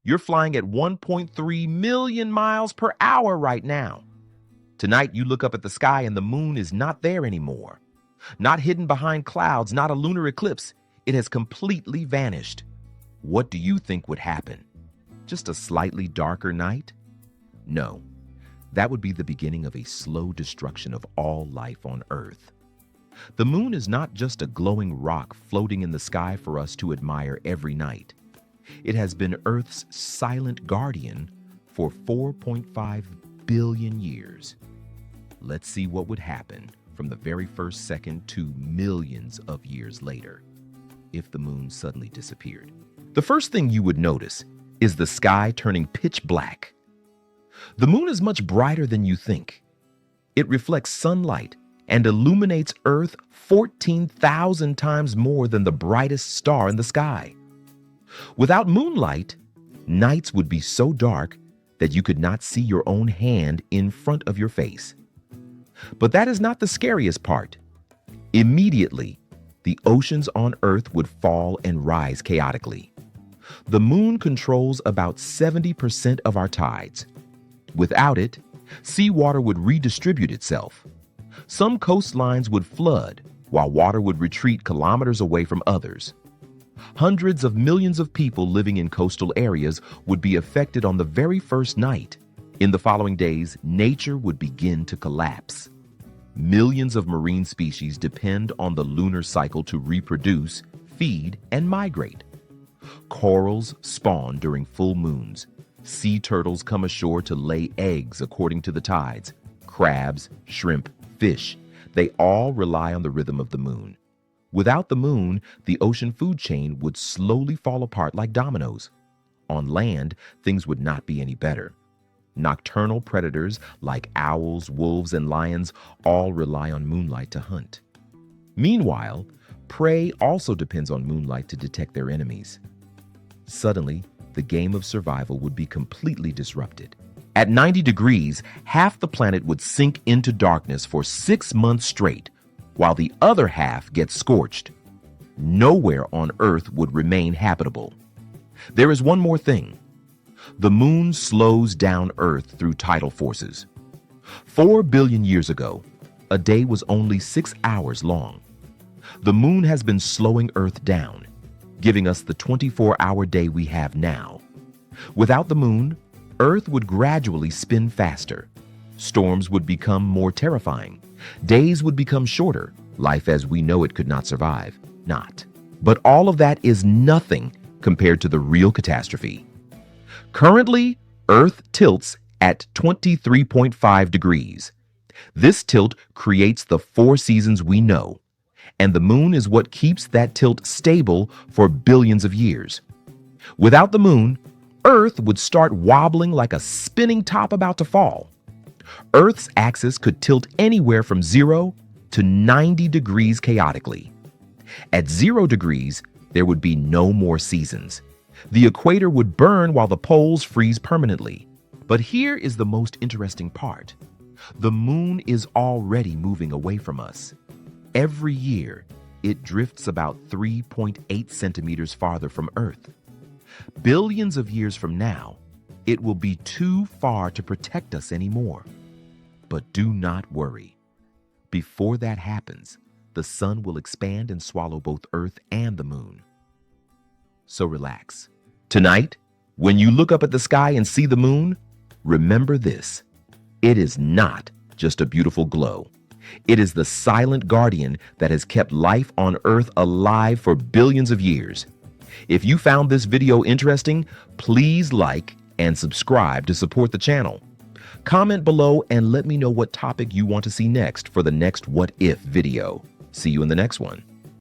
You're flying at 1.3 million miles per hour right now. Tonight, you look up at the sky and the moon is not there anymore. Not hidden behind clouds, not a lunar eclipse. It has completely vanished. What do you think would happen? Just a slightly darker night? No, that would be the beginning of a slow destruction of all life on Earth. The moon is not just a glowing rock floating in the sky for us to admire every night. It has been Earth's silent guardian for 4.5 billion years. Let's see what would happen from the very first second to millions of years later if the moon suddenly disappeared. The first thing you would notice is the sky turning pitch black. The moon is much brighter than you think. It reflects sunlight and illuminates Earth 14,000 times more than the brightest star in the sky. Without moonlight, nights would be so dark that you could not see your own hand in front of your face. But that is not the scariest part. Immediately, the oceans on Earth would fall and rise chaotically. The moon controls about 70% of our tides. Without it, seawater would redistribute itself. Some coastlines would flood, while water would retreat kilometers away from others. Hundreds of millions of people living in coastal areas would be affected on the very first night. In the following days, nature would begin to collapse. Millions of marine species depend on the lunar cycle to reproduce, feed, and migrate. Corals spawn during full moons. Sea turtles come ashore to lay eggs according to the tides. Crabs, shrimp, fish, they all rely on the rhythm of the moon. Without the moon, the ocean food chain would slowly fall apart like dominoes. On land, things would not be any better. Nocturnal predators like owls, wolves, and lions all rely on moonlight to hunt. Meanwhile, prey also depends on moonlight to detect their enemies. Suddenly, the game of survival would be completely disrupted. At 90 degrees, half the planet would sink into darkness for 6 months straight, while the other half gets scorched. Nowhere on Earth would remain habitable. There is one more thing. The moon slows down Earth through tidal forces. 4 billion years ago, a day was only 6 hours long. The moon has been slowing Earth down, giving us the 24-hour day we have now. Without the moon, Earth would gradually spin faster. Storms would become more terrifying. Days would become shorter. Life as we know it could not survive. Not. But all of that is nothing compared to the real catastrophe. Currently, Earth tilts at 23.5 degrees. This tilt creates the 4 seasons we know, and the moon is what keeps that tilt stable for billions of years. Without the moon, Earth would start wobbling like a spinning top about to fall. Earth's axis could tilt anywhere from 0 to 90 degrees chaotically. At 0 degrees, there would be no more seasons. The equator would burn while the poles freeze permanently. But here is the most interesting part. The moon is already moving away from us. Every year, it drifts about 3.8 centimeters farther from Earth. Billions of years from now, it will be too far to protect us anymore. But do not worry. Before that happens, the sun will expand and swallow both Earth and the moon. So relax. Tonight, when you look up at the sky and see the moon, remember this. It is not just a beautiful glow. It is the silent guardian that has kept life on Earth alive for billions of years. If you found this video interesting, please like and subscribe to support the channel. Comment below and let me know what topic you want to see next for the next What If video. See you in the next one.